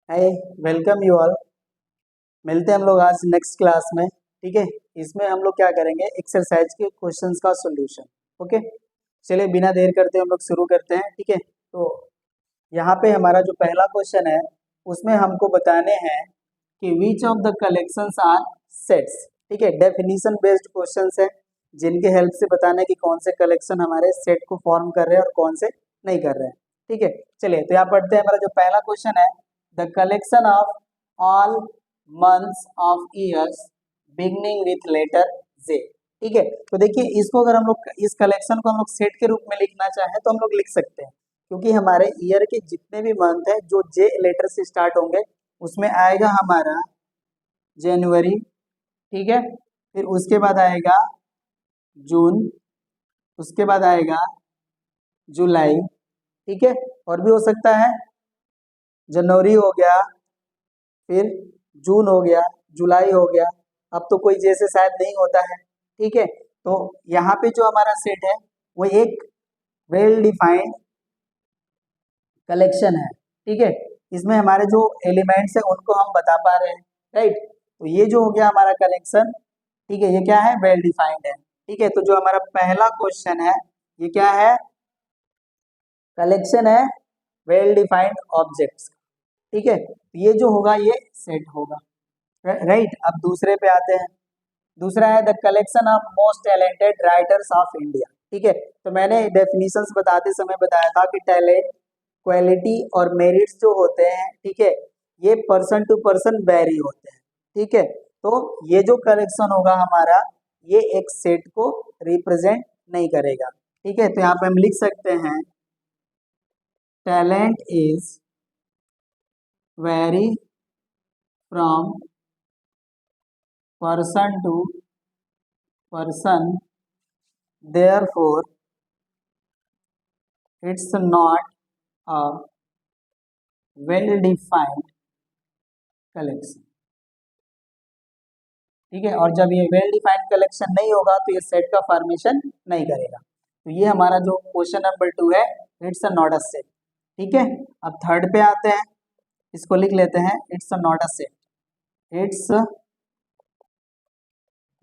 Hi, welcome you all. मिलते हैं हम लोग आज नेक्स्ट क्लास में। ठीक है, इसमें हम लोग क्या करेंगे, एक्सरसाइज के क्वेश्चंस का सॉल्यूशन। ओके, चलिए बिना देर करते हम लोग शुरू करते हैं। ठीक है, तो यहाँ पे हमारा जो पहला क्वेश्चन है उसमें हमको बताने हैं कि which of the collections are sets. ठीक है, डेफिनेशन बेस्ड क्वेश्चंस है जिनके हेल्प से बताना है कि कौन से कलेक्शन हमारे सेट को फॉर्म कर रहे हैं और कौन से नहीं कर रहे हैं। ठीक है, चलिए तो यहाँ पढ़ते हैं। हमारा जो पहला क्वेश्चन है, the collection of all months of years beginning with letter J. ठीक है, तो देखिए इसको अगर हम लोग इस कलेक्शन को हम लोग सेट के रूप में लिखना चाहें तो हम लोग लिख सकते हैं, क्योंकि हमारे ईयर के जितने भी मंथ है जो जे लेटर से स्टार्ट होंगे उसमें आएगा हमारा जनवरी। ठीक है, फिर उसके बाद आएगा जून, उसके बाद आएगा जुलाई। ठीक है, और भी हो सकता है, जनवरी हो गया, फिर जून हो गया, जुलाई हो गया। अब तो कोई जैसे शायद नहीं होता है। ठीक है, तो यहाँ पे जो हमारा सेट है वो एक वेल डिफाइंड कलेक्शन है। ठीक है, इसमें हमारे जो एलिमेंट्स है उनको हम बता पा रहे हैं, राइट। तो ये जो हो गया हमारा कलेक्शन, ठीक है, ये क्या है, वेल डिफाइंड है। ठीक है, तो जो हमारा पहला क्वेश्चन है ये क्या है, कलेक्शन है वेल डिफाइंड ऑब्जेक्ट्स। ठीक है, तो ये जो होगा ये सेट होगा, राइट। अब दूसरे पे आते हैं। दूसरा है the collection of most talented writers of India. ठीक है, तो मैंने डेफिनेशंस बताते समय बताया था कि टैलेंट, क्वालिटी और मेरिट्स जो होते हैं, ठीक है, ये पर्सन टू पर्सन वेरी होते हैं। ठीक है, तो ये जो कलेक्शन होगा हमारा ये एक सेट को रिप्रेजेंट नहीं करेगा। ठीक है, तो यहाँ पे हम लिख सकते हैं talent is very from person to person, therefore it's not a well defined collection। ठीक है, और जब ये वेल डिफाइंड कलेक्शन नहीं होगा तो ये सेट का फॉर्मेशन नहीं करेगा। तो ये हमारा जो क्वेश्चन नंबर 2 है, it's a not a set. ठीक है, अब थर्ड पे आते हैं, इसको लिख लेते हैं, it's a not a set, it's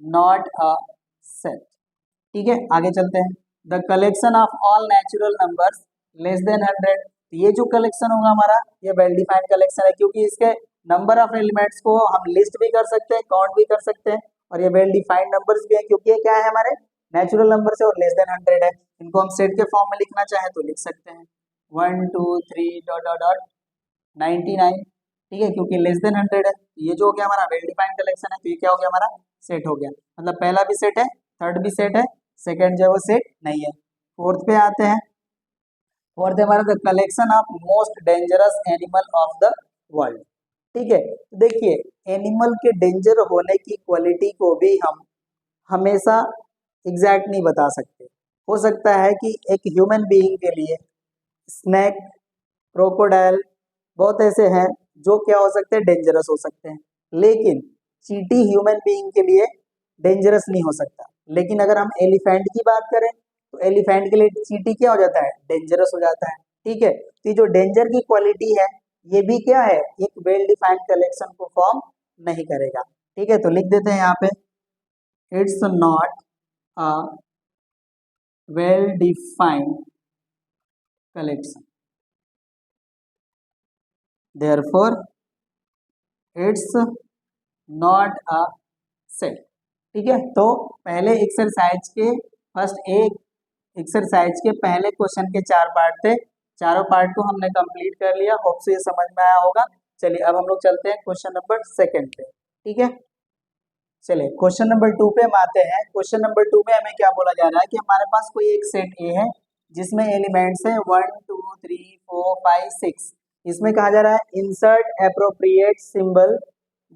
not a set. ठीक है, आगे चलते हैं। The collection of all natural numbers less than 100। ये जो कलेक्शन होगा हमारा ये वेल डिफाइंड कलेक्शन है, क्योंकि इसके नंबर ऑफ एलिमेंट्स को हम लिस्ट भी कर सकते हैं, काउंट भी कर सकते हैं, और ये वेल डिफाइंड नंबर्स भी है, क्योंकि ये क्या है, हमारे नेचुरल नंबर है और लेस देन 100 है। इनको हम सेट के फॉर्म में लिखना चाहे तो लिख सकते हैं 1 2 3 डॉट डॉट डॉट 99। ठीक है, क्योंकि लेस देन 100 है। ये जो हो गया हमारा वेल डिफाइंड कलेक्शन है, तो ये क्या हो गया, हमारा सेट हो गया। मतलब पहला भी सेट है, थर्ड भी सेट है, सेकंड जो है वो सेट नहीं है। फोर्थ पे आते हैं। फोर्थ है हमारा the collection of most dangerous animal of the world. ठीक है, तो देखिए एनिमल के डेंजर होने की क्वालिटी को भी हम हमेशा एग्जैक्ट नहीं बता सकते। हो सकता है कि एक ह्यूमन बीइंग के लिए स्नेक, क्रोकोडाइल, बहुत ऐसे हैं जो क्या हो सकते हैं, डेंजरस हो सकते हैं, लेकिन चींटी ह्यूमन बीइंग के लिए डेंजरस नहीं हो सकता। लेकिन अगर हम एलिफेंट की बात करें तो एलिफेंट के लिए चींटी क्या हो जाता है, डेंजरस हो जाता है। ठीक है, तो ये जो डेंजर की क्वालिटी है ये भी क्या है, एक वेल डिफाइंड कलेक्शन को फॉर्म नहीं करेगा। ठीक है, तो लिख देते हैं यहाँ पे it's not a well defined collection, therefore it's not a set। ठीक है, तो पहले एक्सरसाइज के फर्स्ट एक एक्सरसाइज के पहले क्वेश्चन के 4 पार्ट थे, चारों पार्ट को हमने कंप्लीट कर लिया। होप से ये समझ में आया होगा। चलिए अब हम लोग चलते हैं क्वेश्चन नंबर 2 पे। ठीक है, चलिए क्वेश्चन नंबर 2 पे हम आते हैं। क्वेश्चन नंबर 2 में हमें क्या बोला जा रहा है कि हमारे पास कोई एक सेट ए है जिसमें एलिमेंट्स है 1 2 3 4 5 6। इसमें कहा जा रहा है insert appropriate symbol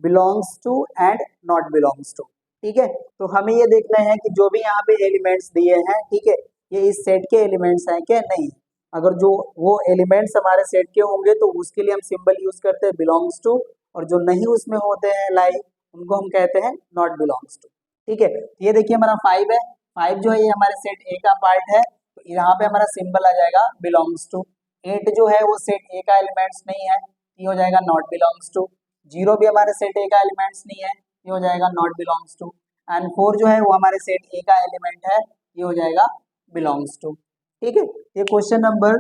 belongs to and not belongs to. ठीक है, तो हमें ये देखना है कि जो भी यहाँ पे एलिमेंट्स दिए हैं, ठीक है, ये इस सेट के एलिमेंट्स हैं क्या, नहीं। अगर जो वो एलिमेंट्स हमारे सेट के होंगे तो उसके लिए हम सिंबल यूज करते हैं बिलोंग्स टू, और जो नहीं उसमें होते हैं लाइक उनको हम कहते हैं नॉट बिलोंग्स टू। ठीक है, ये देखिए हमारा 5 है, 5 जो है ये हमारे सेट ए का पार्ट है, तो यहाँ पे हमारा सिंबल आ जाएगा बिलोंग्स टू। 8 जो है वो सेट ए का एलिमेंट्स नहीं है, ये हो जाएगा नॉट बिलोंग्स टू। 0 भी हमारे सेट ए का एलिमेंट्स नहीं है, ये हो जाएगा नॉट बिलोंग्स टू। एंड 4 जो है वो हमारे सेट ए का एलिमेंट है, ये हो जाएगा बिलोंग्स टू। ठीक है, ये क्वेश्चन नंबर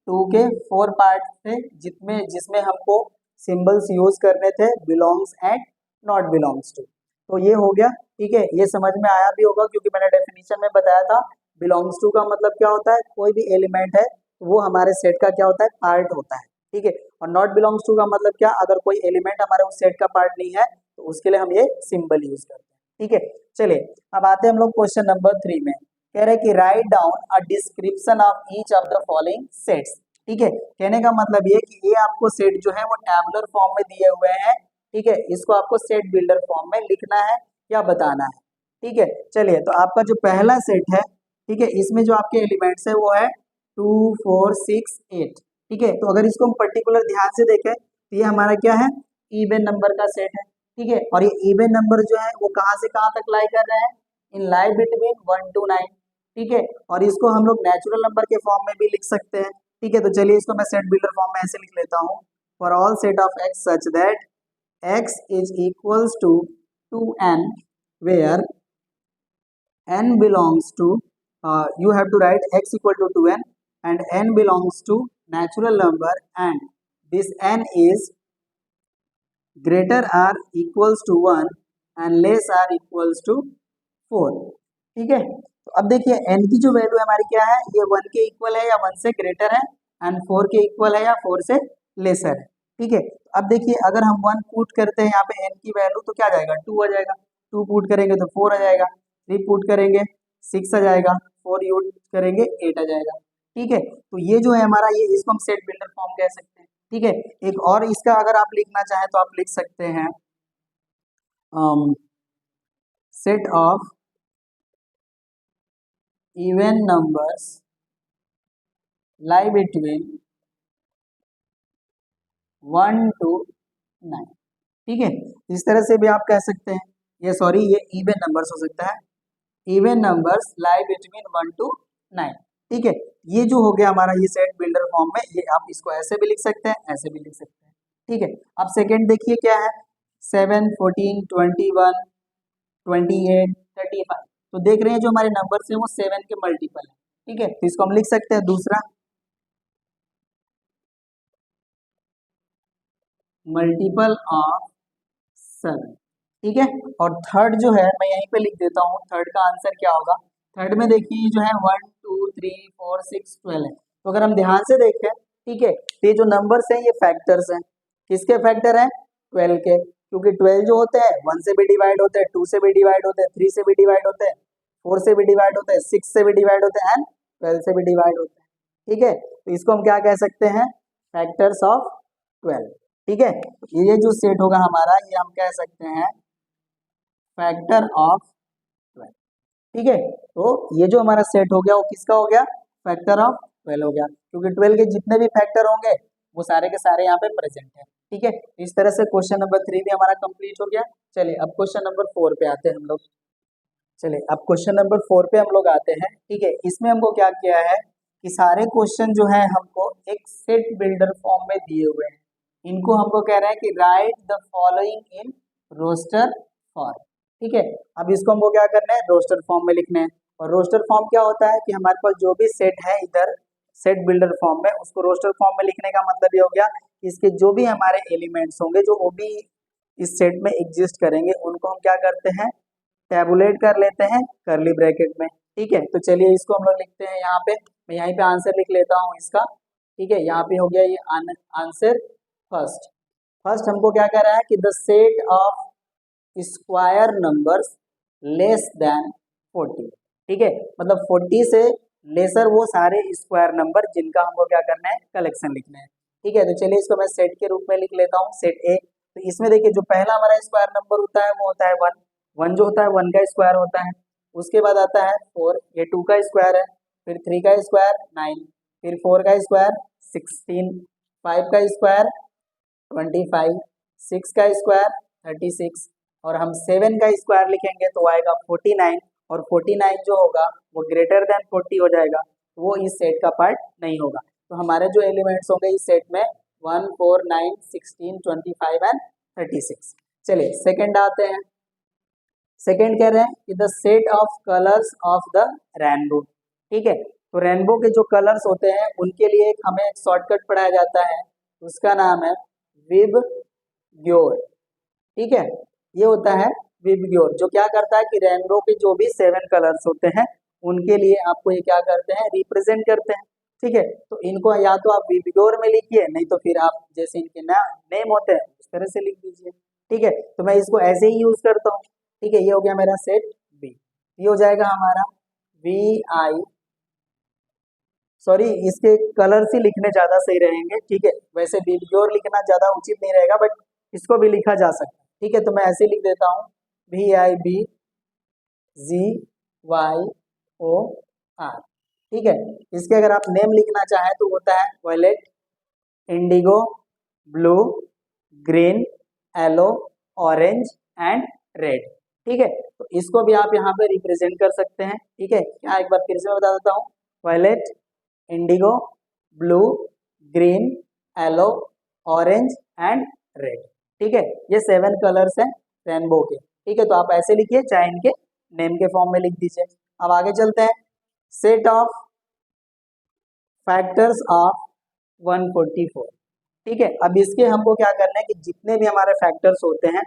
2 के 4 पार्ट थे जिसमें हमको सिंबल्स यूज करने थे belongs and not belongs to. तो ये हो गया। ठीक है, ये समझ में आया भी होगा क्योंकि मैंने डेफिनेशन में बताया था बिलोंग्स टू का मतलब क्या होता है, कोई भी एलिमेंट है तो वो हमारे सेट का क्या होता है, पार्ट होता है। ठीक है, और नॉट बिलोंग्स टू का मतलब क्या, अगर कोई एलिमेंट हमारे उस सेट का पार्ट नहीं है तो उसके लिए हम ये सिंबल यूज करते हैं। ठीक है, चलिए अब आते हैं हम लोग क्वेश्चन नंबर 3 में। कह रहे हैं कि write down a description of each of the following sets. ठीक है, कहने का मतलब ये कि ये आपको सेट जो है वो टैबुलर फॉर्म में दिए हुए हैं। ठीक है, इसको आपको सेट बिल्डर फॉर्म में लिखना है या बताना है। ठीक है, चलिए तो आपका जो पहला सेट है, ठीक है, इसमें जो आपके एलिमेंट्स है वो है 2 4 6 8। ठीक है, तो अगर इसको हम पर्टिकुलर ध्यान से देखें तो ये हमारा क्या है, इवन नंबर का सेट है। ठीक है, और ये इवन नंबर जो है वो कहाँ से कहाँ तक लाई कर रहे हैं, इन लाई बिटवीन 1 to 9। ठीक है, और इसको हम लोग नेचुरल नंबर के फॉर्म में भी लिख सकते हैं। ठीक है, तो चलिए इसको मैं सेट बिल्डर फॉर्म में ऐसे लिख लेता हूँ, for all set of x such that x is equals to 2n where n belongs to you have to write x equal to 2n and n belongs to natural number and this n is greater or equals to 1 and less or equals to 4। ठीक है, तो अब देखिए n की जो value हमारी क्या है, ये 1 के इक्वल है या 1 से ग्रेटर है, एंड 4 के इक्वल है या 4 से लेसर है। ठीक है, अब देखिए अगर हम 1 पुट करते हैं यहाँ पे n की वैल्यू तो क्या आ जाएगा, 2 आ जाएगा। 2 पुट करेंगे तो 4 आ जाएगा। 3 पुट करेंगे 6 आ जाएगा। 4 यूज करेंगे 8 आ जाएगा। ठीक है, तो ये जो है हमारा, ये इसको हम सेट बिल्डर फॉर्म कह सकते हैं। ठीक है, एक और इसका अगर आप लिखना चाहें तो आप लिख सकते हैं set of even numbers lie between 1 to 9। ठीक है, इस तरह से भी आप कह सकते हैं, ये सॉरी ये इवन नंबर्स हो सकता है, even numbers lie between 1 to 9। ठीक है, ये जो हो गया हमारा ये सेट बिल्डर फॉर्म में, ये आप इसको ऐसे भी लिख सकते हैं, ऐसे भी लिख सकते हैं। ठीक है, अब सेकंड देखिए क्या है, 7 14 21 28 35। तो देख रहे हैं जो हमारे नंबर्स हैं वो 7 के मल्टीपल है। ठीक है, तो इसको हम लिख सकते हैं दूसरा मल्टीपल ऑफ 7। ठीक है, और थर्ड जो है मैं यहीं पे लिख देता हूँ, थर्ड का आंसर क्या होगा। थर्ड में देखिए जो है 1 2 3 4 6 12 है। तो अगर हम ध्यान से देखें, ठीक है, तो ये जो नंबर्स हैं ये फैक्टर्स हैं। किसके फैक्टर हैं, 12 के, क्योंकि 12 जो होते हैं 1 से भी डिवाइड होते हैं, 2 से भी डिवाइड होते हैं, 3 से भी डिवाइड होते हैं, 4 से भी डिवाइड होते हैं, 6 से भी डिवाइड होते हैं एंड 12 से भी डिवाइड होते हैं। ठीक है, तो इसको हम क्या कह सकते हैं, फैक्टर्स ऑफ 12। ठीक है, ये जो सेट होगा हमारा, ये हम कह सकते हैं फैक्टर ऑफ 12। ठीक है, तो ये जो हमारा सेट हो गया वो किसका हो गया, फैक्टर ऑफ 12 हो गया, क्योंकि 12 के जितने भी फैक्टर होंगे वो सारे के सारे यहाँ पे प्रेजेंट है। ठीक है, इस तरह से क्वेश्चन नंबर 3 भी हमारा कंप्लीट हो गया। चलिए अब क्वेश्चन नंबर 4 पे आते हैं हम लोग। चलिए अब क्वेश्चन नंबर 4 पे हम लोग आते हैं। ठीक है, इसमें हमको क्या किया है कि सारे क्वेश्चन जो है हमको एक सेट बिल्डर फॉर्म में दिए हुए हैं। इनको हमको कह रहा है कि write the following in roster form. ठीक है, अब इसको हमको क्या करना है, रोस्टर फॉर्म में लिखना है। और रोस्टर फॉर्म क्या होता है कि हमारे पास जो भी सेट है इधर सेट बिल्डर फॉर्म में, उसको रोस्टर फॉर्म में लिखने का मतलब ये हो गया कि इसके जो भी हमारे एलिमेंट्स होंगे जो वो भी इस सेट में एग्जिस्ट करेंगे, उनको हम क्या करते हैं, टैबुलेट कर लेते हैं करली ब्रैकेट में। ठीक है, तो चलिए इसको हम लोग लिखते हैं यहाँ पे, मैं यहीं पे आंसर लिख लेता हूँ इसका। ठीक है, यहाँ पे हो गया ये आंसर फर्स्ट। फर्स्ट हमको क्या कह रहा है कि the set of square numbers less than 40। ठीक है, मतलब 40 से लेसर वो सारे स्क्वायर नंबर जिनका हमको क्या करना है, कलेक्शन लिखना है। ठीक है, तो चलिए इसको मैं सेट के रूप में लिख लेता हूँ, सेट ए। तो इसमें देखिए जो पहला हमारा स्क्वायर नंबर होता है वो होता है 1। 1 जो होता है 1 का स्क्वायर होता है। उसके बाद आता है 4, ये 2 का स्क्वायर है। फिर 3 का स्क्वायर 9, फिर 4 का स्क्वायर 16, 5 का स्क्वायर 25, 6 का स्क्वायर 36, और हम 7 का स्क्वायर लिखेंगे तो आएगा 49, और 49 जो होगा वो ग्रेटर देन 40 हो जाएगा, वो इस सेट का पार्ट नहीं होगा। तो हमारे जो एलिमेंट्स होंगे इस सेट में 1, 4, 9, 16, 25 एंड 36। चलिए सेकंड आते हैं। सेकंड कह रहे हैं कि the set of colours of the rainbow. ठीक है, तो रेनबो के जो कलर्स होते हैं उनके लिए हमें एक शॉर्टकट पढ़ाया जाता है, उसका नाम है विबग्योर। ठीक है, ये होता है विबग्योर, जो क्या करता है कि रेनबो के जो भी 7 कलर्स होते हैं उनके लिए आपको ये क्या करते हैं, रिप्रेजेंट करते हैं। ठीक है, तो इनको या तो आप विबग्योर में लिखिए, नहीं तो फिर आप जैसे इनके नेम होते हैं उस तरह से लिख दीजिए। ठीक है, तो मैं इसको ऐसे ही यूज करता हूँ। ठीक है, ये हो गया मेरा सेट बी। ये हो जाएगा हमारा वी आई, सॉरी इसके कलर्स ही लिखने ज्यादा सही रहेंगे। ठीक है, वैसे विबग्योर लिखना ज्यादा उचित नहीं रहेगा, बट इसको भी लिखा जा सकता है। ठीक है, तो मैं ऐसे लिख देता हूँ VIBGYOR। ठीक है, इसके अगर आप नेम लिखना चाहें तो होता है violet, indigo, blue, green, yellow, orange and red. ठीक है, तो इसको भी आप यहाँ पे रिप्रेजेंट कर सकते हैं। ठीक है, क्या एक बार फिर से मैं बता देता हूँ, violet, indigo, blue, green, yellow, orange and red. ठीक है, ये 7 कलर्स हैं रेनबो के। ठीक है, तो आप ऐसे लिखिए, चाहे इनके नेम के फॉर्म में लिख दीजिए। अब आगे चलते हैं, सेट ऑफ फैक्टर्स ऑफ 144। ठीक है, अब इसके हमको क्या करना है कि जितने भी हमारे फैक्टर्स होते हैं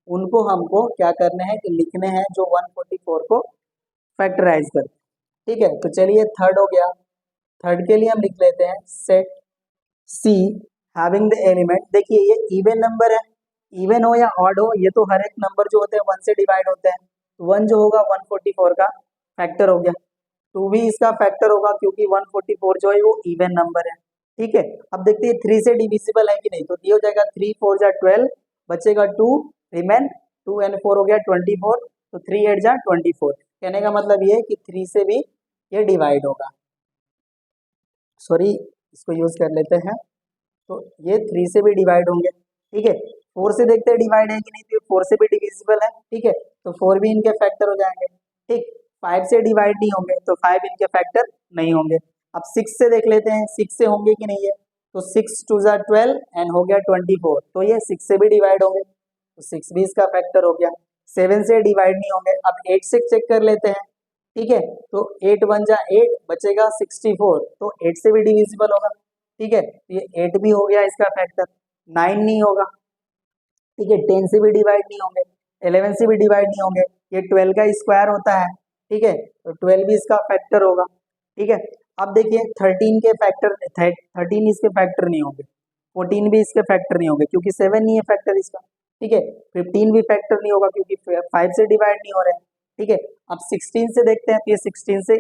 उनको हमको क्या करने हैं कि लिखने हैं जो 144 को फैक्टराइज करते हैं। ठीक है, तो चलिए थर्ड हो गया। थर्ड के लिए हम लिख लेते हैं set C having the element. देखिए ये इवन नंबर है, इवन हो या ऑड हो, ये तो हर एक नंबर जो होते हैं 1 से डिवाइड होते हैं। तो 1 जो होगा 144 का फैक्टर हो गया, 2 भी इसका फैक्टर होगा क्योंकि 144 जो है वो इवन नंबर है। ठीक है, अब देखते हैं 3 से डिविजिबल है कि नहीं, तो ये हो जाएगा 3 4 जा 12, बचेगा 2, रिमेन 2 एंड 4 हो गया 24, तो 3 8 जा 24। कहने का मतलब ये है कि 3 से भी ये डिवाइड होगा। सॉरी, इसको यूज कर लेते हैं, तो ये 3 से भी डिवाइड होंगे। ठीक है, 4 से देखते हैं डिवाइड है कि नहीं, तो 4 से भी डिविजिबल है। ठीक है, तो 4 भी इनके फैक्टर हो जाएंगे। ठीक, 5 से डिवाइड नहीं होंगे तो 5 इनके फैक्टर नहीं होंगे। अब 6 से देख लेते हैं, 6 से होंगे कि नहीं है, तो 6 2 जा 12 एंड हो गया 24, तो ये 6 से भी डिवाइड होंगे, तो 6 भी इसका फैक्टर हो गया। 7 से डिवाइड नहीं होंगे। अब 8 से चेक कर लेते हैं। ठीक है, तो 8 1 जा 8, बचेगा 64, तो 8 से भी डिविजिबल होगा। ठीक है, ये 8 भी हो गया इसका फैक्टर। 9 नहीं होगा। ठीक है, 10 से भी डिवाइड नहीं होंगे, 11 से भी डिवाइड नहीं होंगे, ये 12 का स्क्वायर होता है। ठीक है, तो 12 भी इसका फैक्टर होगा। ठीक है, अब देखिए 13 के फैक्टर, 13 इसके फैक्टर नहीं होंगे, 14 भी इसके फैक्टर नहीं होंगे क्योंकि 7 नहीं है फैक्टर इसका। ठीक है, 15 भी फैक्टर नहीं होगा क्योंकि 5 से डिवाइड नहीं हो रहे हैं। ठीक है, अब 16 से देखते हैं, तो ये 16 से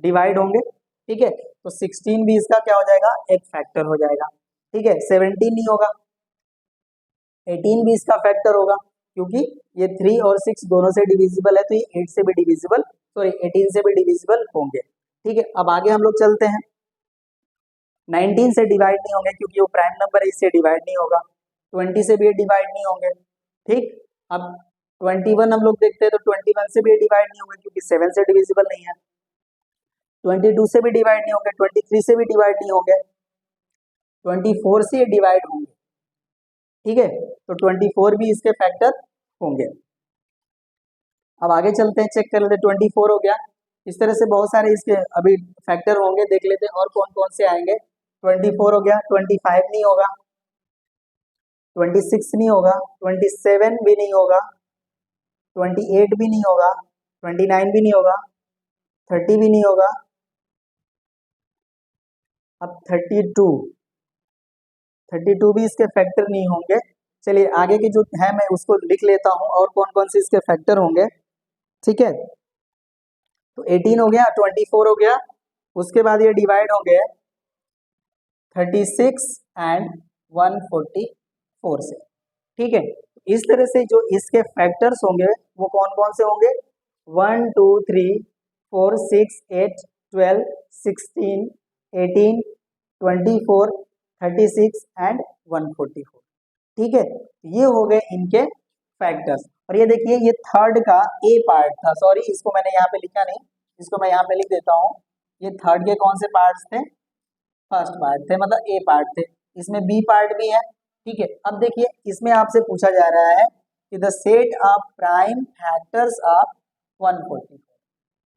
डिवाइड होंगे। ठीक है, तो 16 भी इसका क्या हो जाएगा, एक फैक्टर हो जाएगा। ठीक है, 17 नहीं होगा, 18 भी इसका फैक्टर होगा क्योंकि ये 3 और 6 दोनों से डिविजिबल है, तो ये 8 से भी डिविजिबल, सॉरी 18 से भी डिविजिबल होंगे। ठीक है, अब आगे हम लोग चलते हैं। 19 से डिवाइड नहीं होंगे क्योंकि वो प्राइम नंबर है, इससे डिवाइड नहीं होगा। 20 से भी डिवाइड नहीं होंगे। ठीक, अब 21 हम लोग देखते हैं, तो 21 से भी डिवाइड नहीं होंगे क्योंकि 7 से डिविजिबल नहीं है। 22 से भी डिवाइड नहीं होंगे, 23 से भी डिवाइड नहीं होंगे, 24 से डिवाइड होंगे। ठीक है, तो 24 भी इसके फैक्टर होंगे। अब आगे चलते हैं, चेक कर लेते हैं। 24 हो गया, इस तरह से बहुत सारे इसके अभी फैक्टर होंगे, देख लेते हैं और कौन कौन से आएंगे। 24 हो गया, 25 नहीं होगा, 26 नहीं होगा, 27 भी नहीं होगा, 28 भी नहीं होगा, 29 भी नहीं होगा, 30 भी नहीं होगा। अब 32 भी इसके फैक्टर नहीं होंगे। चलिए आगे के जो है मैं उसको लिख लेता हूँ और कौन कौन से इसके फैक्टर होंगे। ठीक है, तो 18 हो गया, 24 हो गया, उसके बाद ये डिवाइड होंगे 36 एंड 144 से। ठीक है, इस तरह से जो इसके फैक्टर्स होंगे वो कौन कौन से होंगे, 1 2 3 4 6 8 12 16 18 24 36 एंड 144। ठीक है, ये हो गए इनके फैक्टर्स। और ये देखिए ये थर्ड का ए पार्ट था, सॉरी इसको मैंने यहाँ पे लिखा नहीं, इसको मैं यहाँ पे लिख देता हूँ। ये थर्ड के कौन से पार्ट्स थे, फर्स्ट पार्ट थे, मतलब ए पार्ट थे। इसमें बी पार्ट भी है, ठीक है। अब देखिए इसमें आपसे पूछा जा रहा है कि the set of prime factors of 144,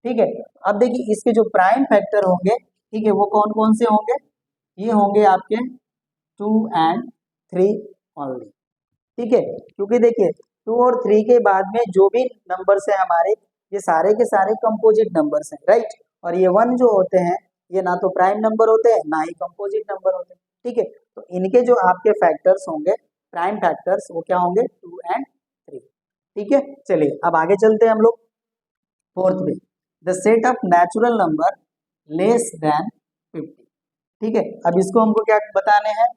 ठीक है। अब देखिए इसके जो प्राइम फैक्टर होंगे, ठीक है, वो कौन कौन से होंगे, ये होंगे आपके 2 एंड 3 ओनली, ठीक है। क्योंकि देखिए 2 और 3 के बाद में जो भी नंबर्स है हमारे, ये सारे के सारे कंपोजिट नंबर्स हैं, राइट। और ये 1 जो होते हैं ये ना तो प्राइम नंबर होते हैं ना ही कंपोजिट नंबर होते हैं, ठीक है। तो इनके जो आपके फैक्टर्स होंगे, प्राइम फैक्टर्स, वो क्या होंगे 2 एंड 3, ठीक है। चलिए अब आगे चलते हैं हम लोग फोर्थ में, the set of natural number less than 50, ठीक है। अब इसको हमको क्या बताने हैं,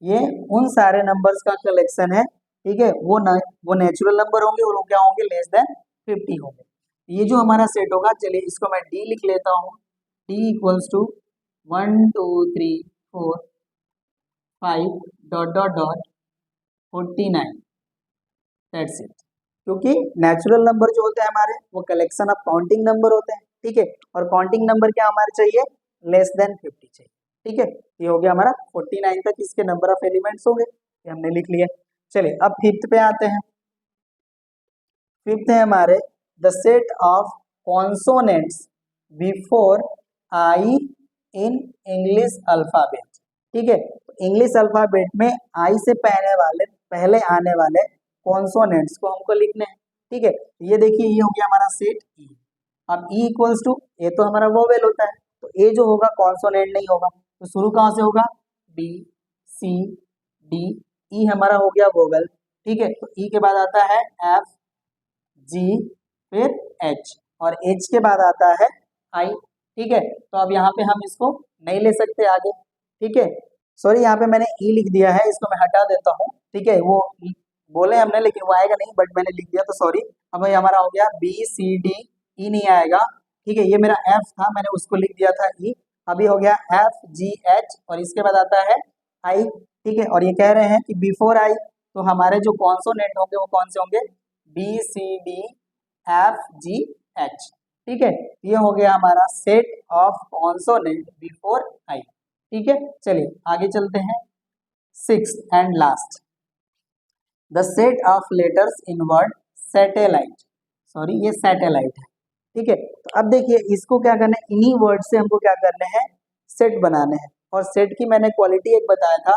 ये उन सारे नंबर्स का कलेक्शन है, ठीक है। वो नेचुरल नंबर होंगे और वो क्या होंगे, लेस देन 50 होंगे। ये जो हमारा सेट होगा, चलिए इसको मैं डी लिख लेता हूँ, D equals to 1 2 3 4 5 dot dot dot 49, that's it. क्योंकि नेचुरल नंबर जो होते हैं हमारे, वो कलेक्शन ऑफ काउंटिंग नंबर होते हैं, ठीक है। और काउंटिंग नंबर क्या हमारे चाहिए, लेस देन 50 चाहिए, ठीक है। ये हो गया हमारा 49 तक इसके नंबर ऑफ एलिमेंट्स हो गए, ये हमने लिख लिया। चलिए अब फिफ्थ पे आते हैं। फिफ्थ है हमारे the set of consonants before I in English alphabet, ठीक है। इंग्लिश अल्फाबेट में आई से पहले आने वाले कॉन्सोनेंट्स को हमको लिखने हैं, ठीक है। ये देखिए ये हो गया हमारा सेट ई। अब ई इक्वल्स टू, ए तो हमारा वोवेल होता है, तो ए जो होगा कॉन्सोनेंट नहीं होगा, तो शुरू कहाँ से होगा, बी सी डी, ई हमारा हो गया वोवेल, ठीक है। तो ई के बाद आता है एफ जी फिर एच, और एच के बाद आता है आई, ठीक है। तो अब यहाँ पे हम इसको नहीं ले सकते आगे, ठीक है। सॉरी यहाँ पे मैंने ई लिख दिया है, इसको मैं हटा देता हूँ, ठीक है। वो बोले हमने लेकिन वो आएगा नहीं, बट मैंने लिख दिया तो सॉरी। अब ये हमारा हो गया बी सी डी, ई नहीं आएगा, ठीक है। ये मेरा एफ था, मैंने उसको लिख दिया था ई। अभी हो गया एफ जी एच, और इसके बाद आता है आई, ठीक है। और ये कह रहे हैं कि बिफोर आई, तो हमारे जो कॉन्सोनेंट होंगे वो कौन से होंगे, B C D F G H, ठीक है। ये हो गया हमारा set of consonant before I, ठीक है। चलिए आगे चलते हैं, sixth and last, the set of letters in word satellite, sorry ये सैटेलाइट है, ठीक है। तो अब देखिए इसको क्या करना है, इन्हीं वर्ड से हमको क्या करने हैं, सेट बनाने हैं। और सेट की मैंने क्वालिटी एक बताया था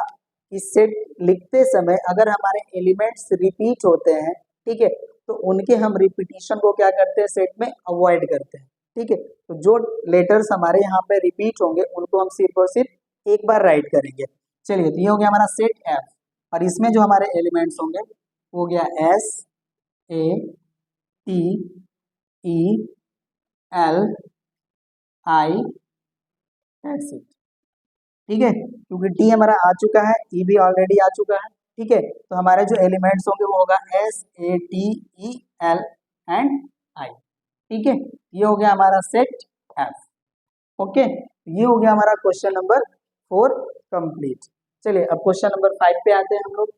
कि सेट लिखते समय अगर हमारे एलिमेंट्स रिपीट होते हैं, ठीक है, तो उनके हम रिपीटिशन को क्या करते हैं, सेट में अवॉइड करते हैं, ठीक है। तो जो लेटर्स हमारे यहाँ पे रिपीट होंगे उनको हम सिर्फ और सिर्फ एक बार राइट करेंगे। चलिए तो ये हो गया हमारा सेट एफ, और इसमें जो हमारे एलिमेंट्स होंगे वो हो गया S A T E L I, that's it, ठीक है। क्योंकि टी हमारा आ चुका है, ई भी ऑलरेडी आ चुका है, ठीक है। तो हमारे जो एलिमेंट्स होंगे वो होगा S A T E L and I, ठीक है। ये हो गया हमारा सेट एफ, ओके। ये हो गया हमारा क्वेश्चन नंबर 4 कंप्लीट। चलिए अब क्वेश्चन नंबर 5 पे आते हैं हम लोग।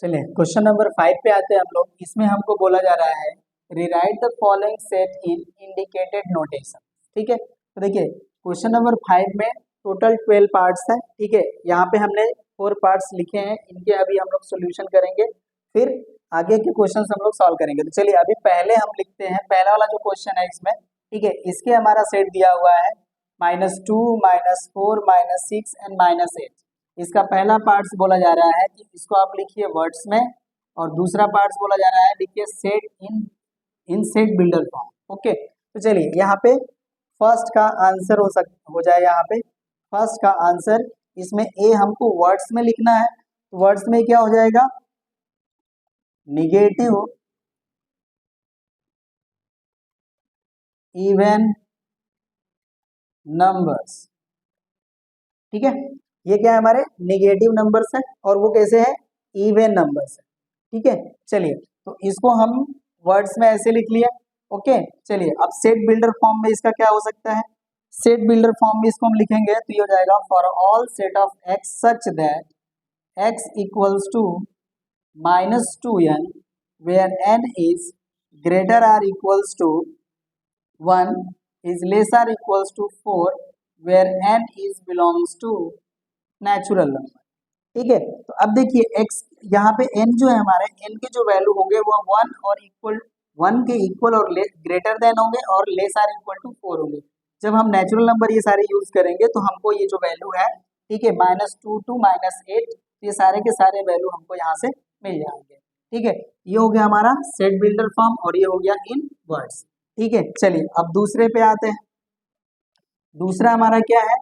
चलिए क्वेश्चन नंबर 5 पे आते हैं हम लोग। इसमें हमको बोला जा रहा है rewrite the following set in indicated notation, ठीक है। तो देखिए क्वेश्चन नंबर 5 में टोटल 12 पार्ट्स हैं, ठीक है। यहाँ पे हमने 4 पार्ट्स लिखे हैं, इनके अभी हम लोग सोल्यूशन करेंगे, फिर आगे के क्वेश्चन हम लोग सॉल्व करेंगे। तो चलिए अभी पहले हम लिखते हैं पहला वाला जो क्वेश्चन है इसमें, ठीक है। इसके हमारा सेट दिया हुआ है -2 -4 -6 एंड -8। इसका पहला पार्ट्स बोला जा रहा है कि इसको आप लिखिए वर्ड्स में, और दूसरा पार्ट्स बोला जा रहा है लिखिए सेट इन सेट बिल्डर फॉर्म, ओके। तो चलिए यहाँ पे फर्स्ट का आंसर हो जाए, यहाँ पे फर्स्ट का आंसर, इसमें ए हमको वर्ड्स में लिखना है, तो वर्ड्स में क्या हो जाएगा, निगेटिव इवन नंबर्स, ठीक है। ये क्या है, हमारे निगेटिव नंबर्स है, और वो कैसे है, इवन नंबर्स है, ठीक है। चलिए तो इसको हम वर्ड्स में ऐसे लिख लिया, ओके। चलिए अब सेट बिल्डर फॉर्म में इसका क्या हो सकता है, सेट बिल्डर फॉर्म में इसको हम लिखेंगे तो ये हो जाएगा for all set of x such that x equals to -2n where n is greater or equals to 1 is less or equals to 4 where n is belongs to natural number. ठीक है, तो अब देखिए x यहाँ पे n जो है हमारे n के जो वैल्यू होंगे वो 1 और इक्वल 1 के इक्वल और ग्रेटर देन होंगे और लेस आर इक्वल टू 4 होंगे। जब हम नेचुरल नंबर ये सारे यूज करेंगे तो हमको ये जो वैल्यू है, ठीक है, -2 टू -8, ये सारे के सारे वैल्यू हमको यहाँ से मिल जाएंगे। ठीक है, ये हो गया हमारा सेट बिल्डर फॉर्म और ये हो गया इन वर्ड्स। ठीक है, चलिए अब दूसरे पे आते हैं। दूसरा हमारा क्या है,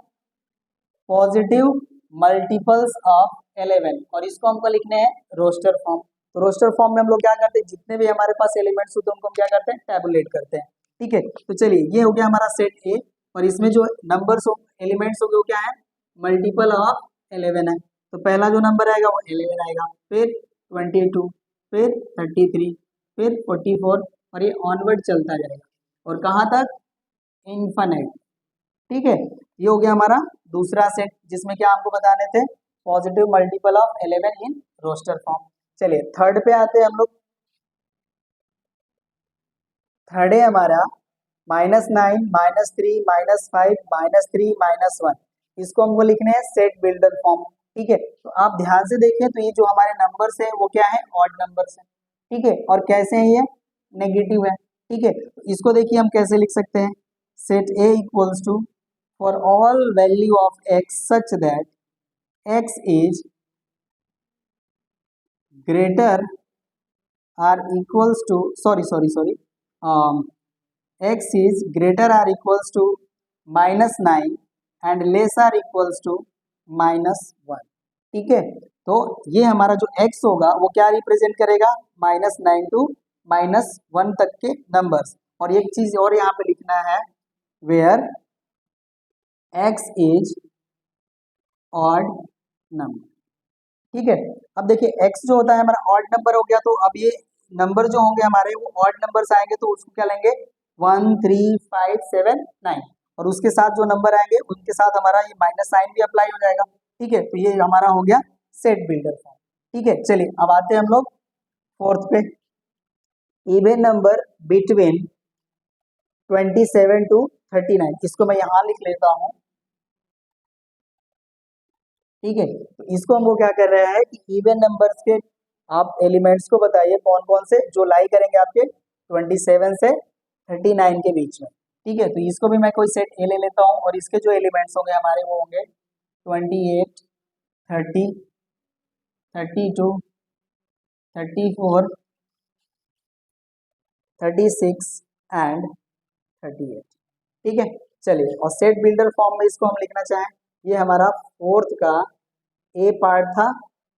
पॉजिटिव मल्टीपल्स ऑफ 11, और इसको हमको लिखने हैं रोस्टर फॉर्म। तो रोस्टर फॉर्म में हम लोग क्या करते हैं, जितने भी हमारे पास एलिमेंट्स होते हैं उनको हम क्या करते हैं, टैबुलेट करते हैं। ठीक है, तो चलिए ये हो गया हमारा सेट ए और इसमें जो नंबर्स एलिमेंट्स हो गए वो क्या है, मल्टीपल ऑफ 11 है। तो पहला जो नंबर आएगा वो 11 आएगा, फिर 22, फिर 33, फिर 44 और ये ऑनवर्ड चलता जाएगा और कहाँ तक, इन्फिनिट। ठीक है, ये हो गया हमारा दूसरा सेट जिसमें क्या हमको बताने थे, positive multiple of 11 in roster form. चलिए थर्ड पे आते हैं हम लोग। थर्ड है हमारा -9, -3, -5, -3, -1, इसको हमको लिखने हैं सेट बिल्डर फॉर्म। ठीक है, तो आप ध्यान से देखें तो ये जो हमारे नंबर्स है वो क्या है, ऑड नंबर्स है। ठीक है, और कैसे है ये, नेगेटिव है। ठीक है, तो इसको देखिए हम कैसे लिख सकते हैं, set A equals to for all value of x such that x is greater or equals to x is greater or equals to -9 and less or equals to -1। ठीक है, तो ये हमारा जो x होगा वो क्या रिप्रेजेंट करेगा, -9 टू -1 तक के नंबर्स। और एक चीज और यहाँ पे लिखना है, where x is odd number. ठीक है, अब देखिए x जो होता है हमारा ऑड नंबर हो गया, तो अब ये नंबर जो होंगे हमारे वो ऑड नंबर्स आएंगे तो उसको क्या लेंगे, 1, 3, 5, 7, 9, और उसके साथ जो नंबर आएंगे उनके साथ हमारा ये माइनस साइन भी अप्लाई हो जाएगा। ठीक है, तो ये हमारा हो गया सेट बिल्डर फॉर्म। ठीक है, चलिए अब आते हैं हम लोग फोर्थ पे, इवन नंबर बिटवीन 27 टू 39, इसको मैं यहाँ लिख लेता हूँ। ठीक है, तो इसको हमको क्या कर रहा है कि इवन नंबर्स के आप एलिमेंट्स को बताइए कौन कौन से जो लाई करेंगे आपके 27 से 39 के बीच में। ठीक है, तो इसको भी मैं कोई सेट ए ले लेता हूँ और इसके जो एलिमेंट्स होंगे हमारे वो होंगे 28, 30, 32, 34, 36 एंड 38। ठीक है, चलिए और सेट बिल्डर फॉर्म में इसको हम लिखना चाहें, ये हमारा फोर्थ का ए पार्ट था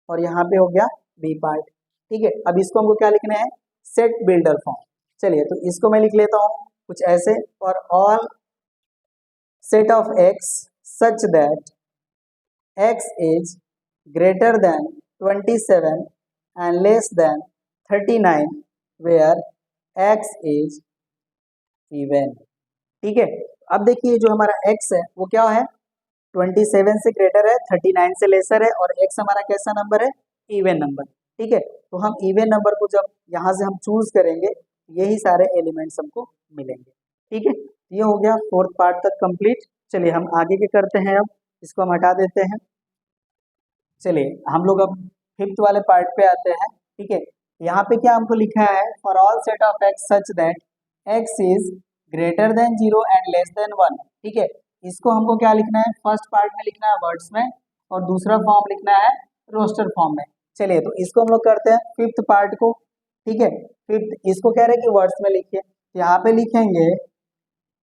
और यहाँ पे हो गया बी पार्ट। ठीक है, अब इसको हमको क्या लिखना है, सेट बिल्डर फॉर्म। चलिए तो इसको मैं लिख लेता हूँ कुछ ऐसे, for all set of x such that x is greater than 27 and less than 39 where x is even. ठीक है, अब देखिए जो हमारा x है वो क्या है, 27 से ग्रेटर है, 39 से लेसर है और x हमारा कैसा नंबर है, इवन नंबर। ठीक है, तो हम इवन नंबर को जब यहाँ से हम चूज करेंगे यही सारे एलिमेंट्स हमको मिलेंगे। ठीक है, ये हो गया फोर्थ पार्ट तक कंप्लीट। चलिए हम आगे के करते हैं, अब इसको हम हटा देते हैं। चलिए हम लोग अब फिफ्थ वाले पार्ट पे आते हैं। ठीक है, यहाँ पे क्या हमको लिखा है, for all set of x such that x is greater then 0 and less then 1। ठीक है, इसको हमको क्या लिखना है, फर्स्ट पार्ट में लिखना है वर्ड्स में और दूसरा फॉर्म लिखना है रोस्टर फॉर्म में। चलिए तो इसको हम लोग करते हैं फिफ्थ पार्ट को। ठीक है, फिफ्थ इसको कह रहे हैं कि वर्ड्स में लिखिए, यहाँ पे लिखेंगे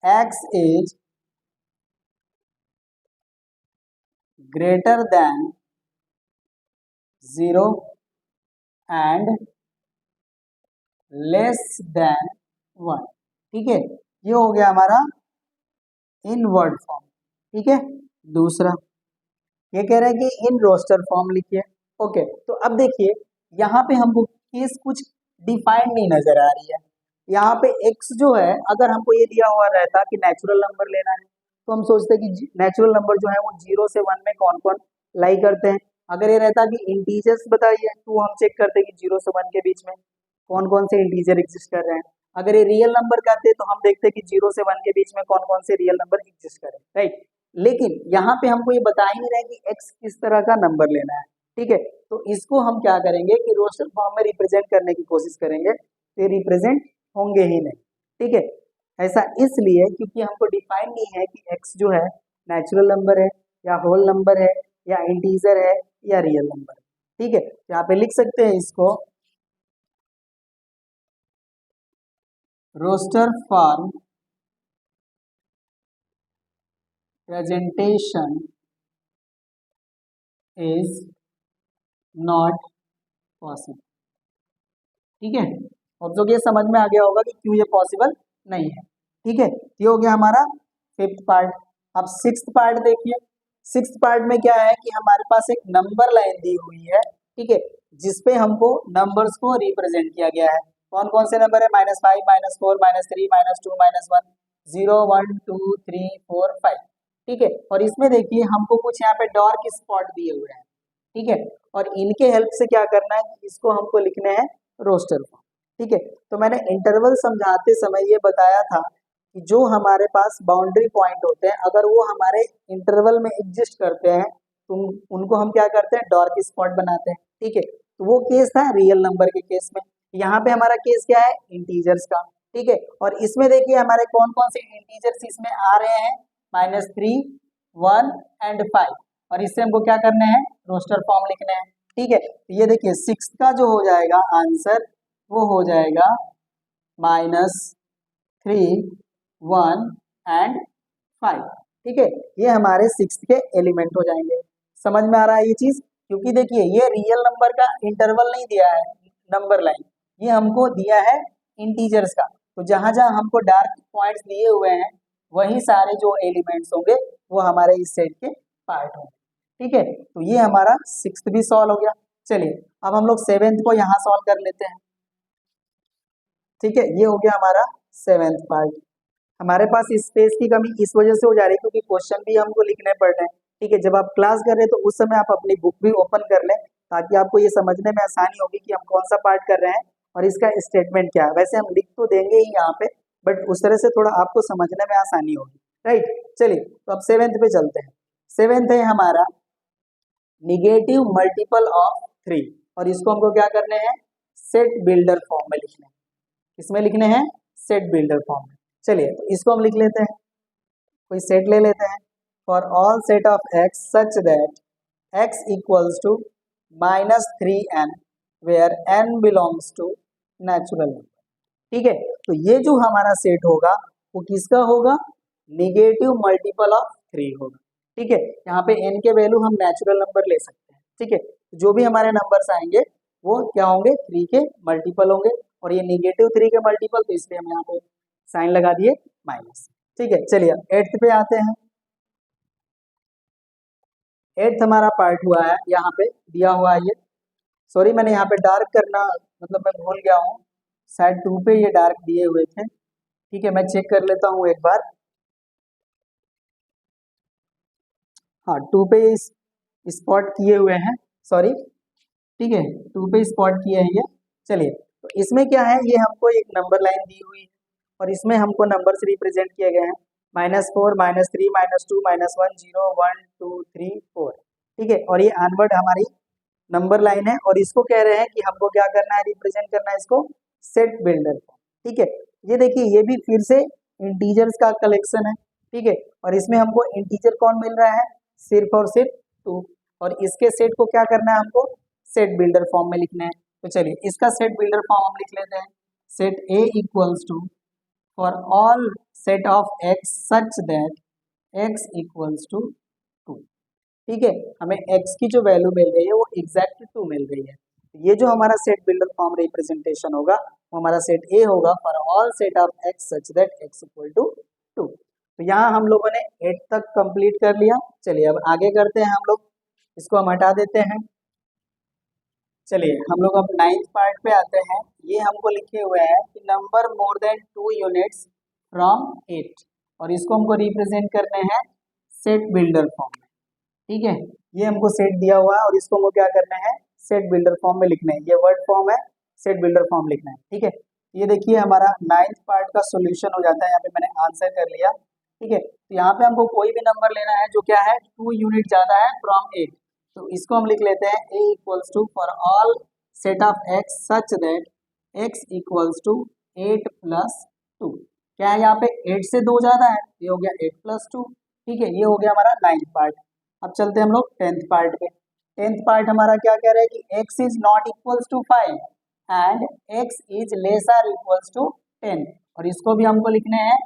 x is greater then 0 and less then 1। ठीक है, ये हो गया हमारा इन वर्ड फॉर्म। ठीक है, दूसरा ये कह रहा है कि इन रोस्टर फॉर्म लिखिए। ओके, तो अब देखिए यहाँ पे हमको केस कुछ डिफाइंड नहीं नजर आ रही है। यहाँ पे x जो है, अगर हमको ये दिया हुआ रहता कि नेचुरल नंबर लेना है तो हम सोचते कि नेचुरल नंबर जो है वो 0 से 1 में कौन कौन लाई करते हैं। अगर ये रहता कि इंटीजर्स बताइए तो हम चेक करते कि 0 से 1 के बीच में कौन कौन से इंटीजर एग्जिस्ट कर रहे हैं। अगर ये रियल नंबर कहते तो हम देखते कि 0 से 1 के बीच में कौन कौन से रियल नंबर एग्जिस्ट कर रहे हैं, राइट। लेकिन यहाँ पे हमको ये बता ही नहीं रहे कि x किस तरह का नंबर लेना है, ठीक है। तो इसको हम क्या करेंगे कि रोस्टर फॉर्म में रिप्रेजेंट करने की कोशिश करेंगे, तो रिप्रेजेंट होंगे ही नहीं, ठीक है। ऐसा इसलिए क्योंकि हमको डिफाइन नहीं है कि x जो है नेचुरल नंबर है या होल नंबर है या इंटीजर है या रियल नंबर है, ठीक है। यहाँ पे लिख सकते हैं इसको, roster form presentation is not possible, ठीक है। अब जो ये समझ में आ गया होगा कि क्यों ये पॉसिबल नहीं है, ठीक है। ये हो गया हमारा फिफ्थ पार्ट। अब सिक्स्थ पार्ट देखिए। सिक्स्थ पार्ट में क्या है कि हमारे पास एक नंबर लाइन दी हुई है, ठीक है, जिसपे हमको नंबर्स को रिप्रेजेंट किया गया है। कौन कौन से नंबर है? -5, -4, -3, -2, -1, 0, 1, 2, 3, 4, 5, ठीक है। और इसमें देखिए हमको कुछ यहाँ पे डार्क स्पॉट दिए हुए हैं, ठीक है। और इनके हेल्प से क्या करना है कि इसको हमको लिखने हैं रोस्टर फॉर्म, ठीक है। तो मैंने इंटरवल समझाते समय ये बताया था कि जो हमारे पास बाउंड्री पॉइंट होते हैं, अगर वो हमारे इंटरवल में एग्जिस्ट करते हैं तो उनको हम क्या करते हैं? डार्क स्पॉट बनाते हैं, ठीक है। तो वो केस था रियल नंबर के केस में। यहाँ पे हमारा केस क्या है? इंटीजर्स का, ठीक है। और इसमें देखिए हमारे कौन कौन से इंटीजर्स इसमें आ रहे हैं? -3, 1 एंड 5। और इससे हमको क्या करना है? रोस्टर फॉर्म लिखना है, ठीक है। तो ये देखिए सिक्स का जो हो जाएगा आंसर वो हो जाएगा -3, 1 एंड 5, ठीक है। ये हमारे सिक्स के एलिमेंट हो जाएंगे। समझ में आ रहा है ये चीज? क्योंकि देखिए ये रियल नंबर का इंटरवल नहीं दिया है नंबर लाइन, ये हमको दिया है इंटीजर्स का। तो जहां जहां हमको डार्क पॉइंट्स दिए हुए हैं वही सारे जो एलिमेंट्स होंगे वो हमारे इस सेट के पार्ट होंगे, ठीक है। तो ये हमारा सिक्स्थ भी सॉल्व हो गया। चलिए अब हम लोग सेवेंथ को यहाँ सॉल्व कर लेते हैं, ठीक है। ये हो गया हमारा सेवेंथ पार्ट। हमारे पास स्पेस की कमी इस वजह से हो जा रही है क्योंकि क्वेश्चन भी हमको लिखने पड़ रहे हैं, ठीक है। जब आप क्लास कर रहे हैं तो उस समय आप अपनी बुक भी ओपन कर लें ताकि आपको ये समझने में आसानी होगी कि हम कौन सा पार्ट कर रहे हैं और इसका स्टेटमेंट क्या है। वैसे हम लिख तो देंगे ही यहाँ पे, बट उस तरह से थोड़ा आपको समझने में आसानी होगी, राइट। चलिए तो अब सेवेंथ पे चलते हैं। सेवेंथ है हमारा निगेटिव मल्टीपल ऑफ 3, और इसको हमको क्या करने हैं? सेट बिल्डर फॉर्म में लिखने हैं। इसमें लिखने हैं सेट बिल्डर फॉर्म में। चलिए तो इसको हम लिख लेते हैं, कोई सेट ले लेते हैं। For all set of x such that x equals to -3n where n belongs to natural number, ठीक है। तो ये जो हमारा सेट होगा वो किसका होगा? निगेटिव मल्टीपल ऑफ 3 होगा, ठीक है। यहाँ पे n के वैल्यू हम नेचुरल नंबर ले सकते हैं, ठीक है। जो भी हमारे नंबर्स आएंगे वो क्या होंगे? 3 के मल्टीपल होंगे, और ये निगेटिव 3 के मल्टीपल, तो इसलिए हम यहाँ पे साइन लगा दिए माइनस, ठीक है। चलिए एट्थ पे आते हैं। एट्थ हमारा पार्ट हुआ है, यहाँ पे दिया हुआ है ये, सॉरी मैंने यहाँ पे डार्क करना मतलब मैं भूल गया हूँ, शायद 2 पे ये डार्क दिए हुए थे, ठीक है। मैं चेक कर लेता हूँ एक बार। हाँ 2 पे स्पॉट किए हुए हैं, सॉरी, ठीक है। 2 पे स्पॉट किए हैं ये। चलिए तो इसमें क्या है? ये हमको एक नंबर लाइन दी हुई है और इसमें हमको नंबर्स रिप्रेजेंट किए गए हैं -4, -3, -2, -1, 0, 1, 2, 3, 4, ठीक है। और ये ऑनवर्ड हमारी नंबर लाइन है और इसको कह रहे हैं कि हमको क्या करना है? रिप्रेजेंट करना है इसको सेट बिल्डर, ठीक है। ये देखिए ये भी फिर से इंटीजर्स का कलेक्शन है, ठीक है। और इसमें हमको इंटीजर कौन मिल रहा है? सिर्फ और सिर्फ 2, और इसके सेट को क्या करना है? हमको सेट बिल्डर फॉर्म में लिखना है। तो चलिए इसका सेट बिल्डर फॉर्म हम लिख लेते हैं। Set A equals to for all set of x such that x equals to 2, ठीक है। हमें x की जो वैल्यू मिल रही है वो एग्जैक्ट 2 मिल रही है। ये जो हमारा सेट बिल्डर फॉर्म रिप्रेजेंटेशन होगा वो हमारा सेट A होगा for all set of x such that x equal to 2। तो यहाँ हम लोगों ने 8 तक कंप्लीट कर लिया। चलिए अब आगे करते हैं हम लोग, इसको हम हटा देते हैं। चलिए हम लोग अब 9th पार्ट पे आते हैं। ये हमको लिखे हुए हैं कि number more than 2 units from 8, और इसको हमको रिप्रेजेंट करने हैं सेट बिल्डर फॉर्म में, ठीक है। ये हमको सेट दिया हुआ है और इसको हमको क्या करना है? सेट बिल्डर फॉर्म में लिखना है। ये वर्ड फॉर्म है, सेट बिल्डर फॉर्म लिखना है, ठीक है। ये देखिए हमारा 9th पार्ट का सोल्यूशन हो जाता है। यहाँ पे मैंने आंसर कर लिया ठीक है। तो यहाँ पे हमको कोई भी नंबर लेना है जो क्या है 2 यूनिट ज्यादा है फ्रॉम 8, तो इसको हम लिख लेते हैं a equals to for all set of x such that x equals to 8 plus 2। क्या है यहाँ पे 8 से 2 ज्यादा है, ये हो गया 8 प्लस 2। ठीक है, ये हो गया हमारा 9th पार्ट। अब चलते हैं हम लोग 10th पार्ट पे। 10th पार्ट हमारा क्या कह रहा है कि x is not equals to 5 and x is less or equals to 10, और इसको भी हमको लिखने हैं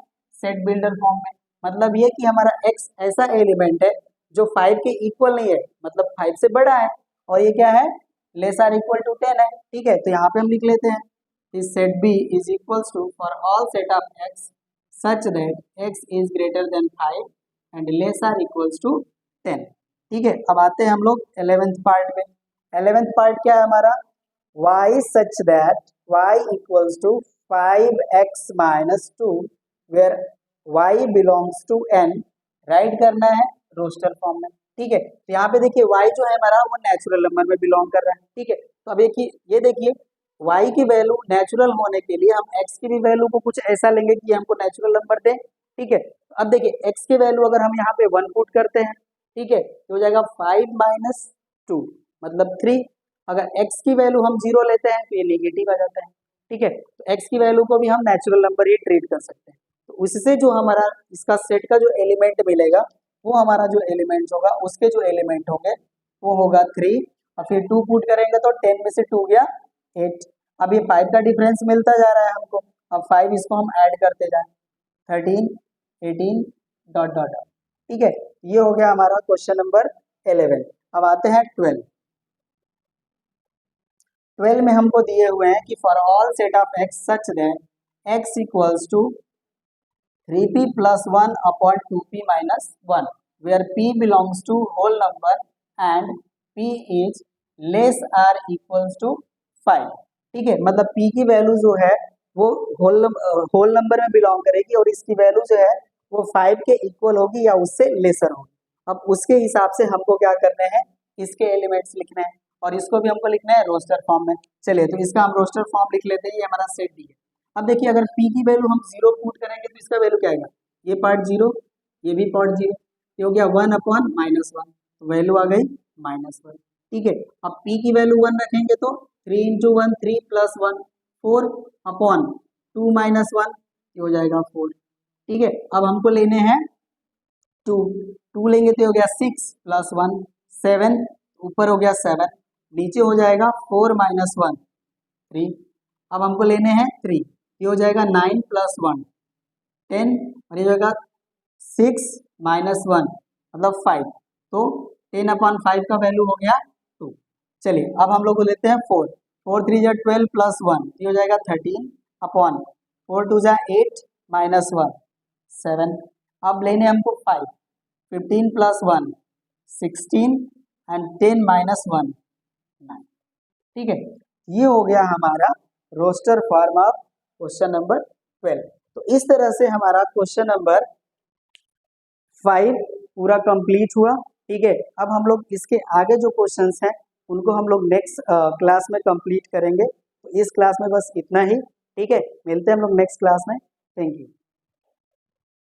सेट बिल्डर फॉर्म में। मतलब ये कि हमारा x ऐसा एलिमेंट है जो 5 के इक्वल नहीं है, मतलब 5 से बड़ा है, और ये क्या है लेस आर इक्वल टू 10 है। ठीक है, तो यहाँ पे हम लिख लेते हैं इस set b is equals to for all set of x such that x is greater than 5 and less or equals to 10। ठीक है, अब आते हैं हम लोग 11th पार्ट में। 11th पार्ट क्या है हमारा y such that y equals to 5x minus 2 where y belongs to n, write करना है रोस्टर फॉर्म में। ठीक है, तो यहाँ पे देखिए y जो है हमारा वो नेचुरल नंबर में बिलोंग कर रहा है। ठीक है, तो अब ये देखिए y की वैल्यू नेचुरल होने के लिए हम x की भी वैल्यू को कुछ ऐसा लेंगे कि हमको नेचुरल नंबर दे। ठीक है, तो अब देखिए x की वैल्यू अगर हम यहाँ पे 1 पुट करते हैं, ठीक है, तो हो जाएगा 5 माइनस 2 मतलब 3। अगर x की वैल्यू हम 0 लेते हैं तो ये नेगेटिव आ जाता है। ठीक है, तो x की वैल्यू को भी हम नेचुरल नंबर ही ट्रीट कर सकते हैं। तो उससे जो हमारा इसका सेट का जो एलिमेंट मिलेगा वो हमारा जो एलिमेंट होगा उसके जो एलिमेंट होंगे वो होगा 3, और फिर 2 पुट करेंगे तो 10 में से 2 गया 8। अब ये 5 का डिफरेंस मिलता जा रहा है हमको, अब 5 इसको हम ऐड करते जाए 13 18 डॉट डॉट डॉट। ठीक है, ये हो गया हमारा क्वेश्चन नंबर 11। अब आते हैं 12। 12 में हमको दिए हुए हैं कि for all set of x such that x equals to 3p plus 1 upon 2p minus 1 where p belongs to whole number and p is less or equals to 5। ठीक है, मतलब p की वैल्यू जो है वो होल नंबर में belong करेगी और इसकी वैल्यू जो है वो 5 के इक्वल होगी या उससे लेसर होगी। अब उसके हिसाब से हमको क्या करने हैं इसके एलिमेंट्स लिखने हैं, और इसको भी हमको लिखना है रोस्टर फॉर्म में। चलिए, तो इसका हम रोस्टर फॉर्म लिख लेते हैं, ये हमारा सेट डी है। अब देखिए अगर p की वैल्यू हम 0 पुट करेंगे तो इसका वैल्यू क्या आएगा, ये पार्ट 0 ये भी पार्ट 0, ये हो गया 1 अपॉन माइनस 1, तो वैल्यू आ गई -1। ठीक है, अब p की वैल्यू 1 रखेंगे तो 3 इंटू 1 3 प्लस 1 4 अपॉन 2 माइनस 1, ये हो जाएगा 4। ठीक है, अब हमको लेने हैं 2 लेंगे तो हो गया 6 प्लस 1 7, ऊपर हो गया 7, नीचे हो जाएगा 4 माइनस 1 3। अब हमको लेने हैं 3, ये हो जाएगा 9 प्लस 1 10, और ये हो जाएगा 6 माइनस 1 मतलब 5, तो 10 अपॉन 5 का वैल्यू हो गया 2। चलिए, अब हम लोग को लेते हैं 4 4 3 जा 12 प्लस 1, ये हो जाएगा 13 अपॉन 4 2 जा 8 माइनस 1 7। अब लेने हमको 5 15 प्लस 1 16 एंड 10 माइनस 1 9। ठीक है, ये हो गया हमारा roster form of question number 12। तो इस तरह से हमारा क्वेश्चन नंबर 5 पूरा कंप्लीट हुआ। ठीक है, अब हम लोग इसके आगे जो क्वेश्चंस हैं उनको हम लोग नेक्स्ट क्लास में कंप्लीट करेंगे। तो इस क्लास में बस इतना ही। ठीक है, मिलते हैं हम लोग नेक्स्ट क्लास में। Thank you.